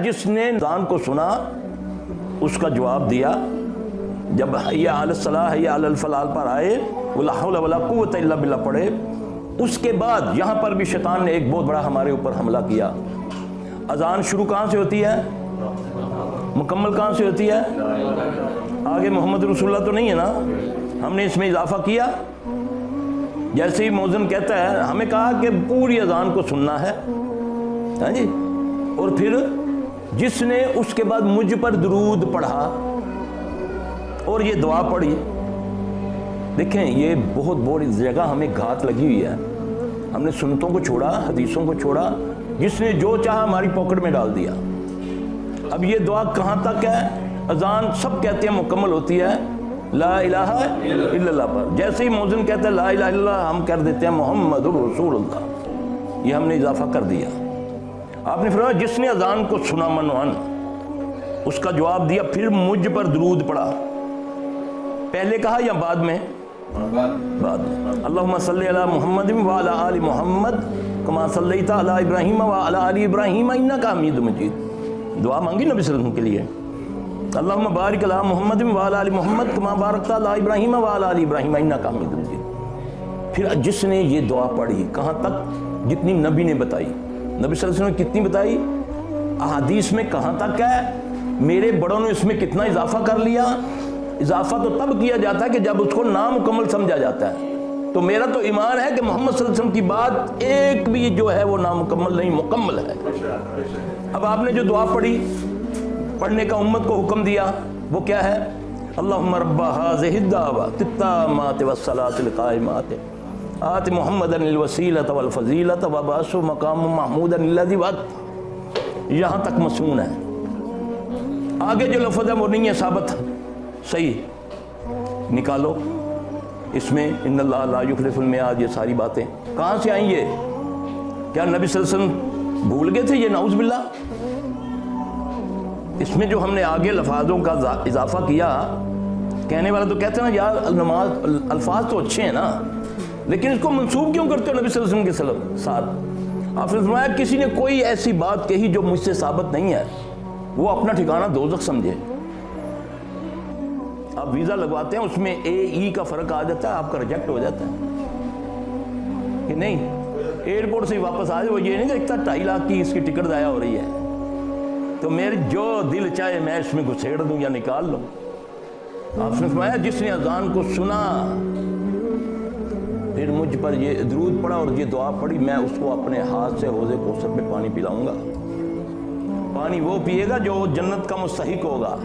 جس نے اذان کو سنا اس کا جواب دیا جب حی علی الصلاۃ حی علی الفلاح پر آئے ولا حول ولا قوت الا باللہ پڑھے، اس کے بعد یہاں پر بھی شیطان نے ایک بہت بڑا ہمارے اوپر حملہ کیا۔ اذان شروع کہاں سے ہوتی ہے؟ مکمل کہاں سے ہوتی ہے؟ آگے محمد رسول اللہ تو نہیں ہے نا؟ ہم نے اس میں اضافہ کیا۔ جیسے ہی مؤذن کہتا ہے، ہمیں کہا کہ پوری اذان کو سننا ہے، ہاں جی، اور پھر جس نے اس کے بعد مجھ پر درود پڑھا اور یہ دعا پڑھی، دیکھیں یہ بہت بڑی جگہ ہمیں گھات لگی ہوئی ہے۔ ہم نے سنتوں کو چھوڑا، حدیثوں کو چھوڑا، جس نے جو چاہا ہماری پاکٹ میں ڈال دیا۔ اب یہ دعا کہاں تک ہے؟ اذان سب کہتے ہیں مکمل ہوتی ہے لا الہ الا اللہ پر۔ جیسے ہی مؤذن کہتا ہے لا الہ الا اللہ، ہم کر دیتے ہیں محمد رسول اللہ، یہ ہم نے اضافہ کر دیا۔ آپ نے فرمایا جس نے اذان کو سنا منوان، اس کا جواب دیا، پھر مجھ پر درود پڑھا۔ پہلے کہا یا بعد میں؟ بعد میں۔ اللہم صلی علی محمد وعلی آل محمد کما صلیت علی ابراہیم وعلی آل ابراہیم انک حمید مجید۔ دعا مانگی نبی صلی اللہ علیہ وسلم کے لیے، اللہم بارک علی محمد وعلی آل محمد کما بارکت علی ابراہیم وعلی آل ابراہیم انک حمید مجید۔ پھر جس نے یہ دعا پڑھی، کہاں تک؟ جتنی نبی نے بتائی۔ نبی صلی اللہ علیہ وسلم نے کتنی بتائی؟ احادیث میں کہاں تک ہے؟ میرے بڑوں نے اس میں کتنا اضافہ کر لیا؟ اضافہ تو تب کیا جاتا ہے کہ جب اس کو نامکمل سمجھا جاتا ہے۔ تو میرا تو ایمان ہے کہ محمد صلی اللہ علیہ وسلم کی بات ایک بھی جو ہے وہ نامکمل نہیں، مکمل ہے۔ اب آپ نے جو دعا پڑھی، پڑھنے کا امت کو حکم دیا، وہ کیا ہے؟ اللہم رب ھذہ الدعوۃ التامۃ والصلاۃ القائمۃ آت محمدا الوسیلۃ والفضیلۃ وابعثہ مقاما محمودا الذی وعدتہ۔ یہاں تک مسنون ہے۔ آگے جو لفظ ہے وہ نہیں ہے ثابت، صحیح نکالو۔ اس میں ان اللہ لا یخلف المیعاد، یہ ساری باتیں کہاں سے آئیں؟ یہ کیا نبی صلی اللہ علیہ وسلم بھول گئے تھے؟ یہ نعوذ باللہ۔ اس میں جو ہم نے آگے لفظوں کا اضافہ کیا، کہنے والا تو کہتے ہیں نا یار نماز الفاظ تو اچھے ہیں نا، لیکن اس کو منسوب کیوں کرتے ہو نبی صلی اللہ علیہ وسلم کے ساتھ؟ آپ نے فرمایا کسی نے کوئی ایسی بات کہی جو مجھ سے ثابت نہیں ہے، وہ اپنا ٹھکانہ دوزخ سمجھے۔ آپ ویزا لگواتے ہیں، اس میں اے ای کا فرق آ جاتا ہے، آپ کا ریجیکٹ ہو جاتا ہے کہ نہیں؟ ایئرپورٹ سے ہی واپس آ جائے، وہ یہ نہیں دیکھتا 2.5 لاکھ کی اس کی ٹکٹ ضائع ہو رہی ہے، تو میرے جو دل چاہے میں اس میں گھسیڑ دوں یا نکال لوں۔ آپ نے فرمایا جس نے اذان کو سنا پھر مجھ پر یہ درود پڑھا اور یہ دعا پڑھی، میں اس کو اپنے ہاتھ سے حوض کوثر پہ پانی پلاؤں گا۔ پانی وہ پیے گا جو جنت کا مستحق ہوگا۔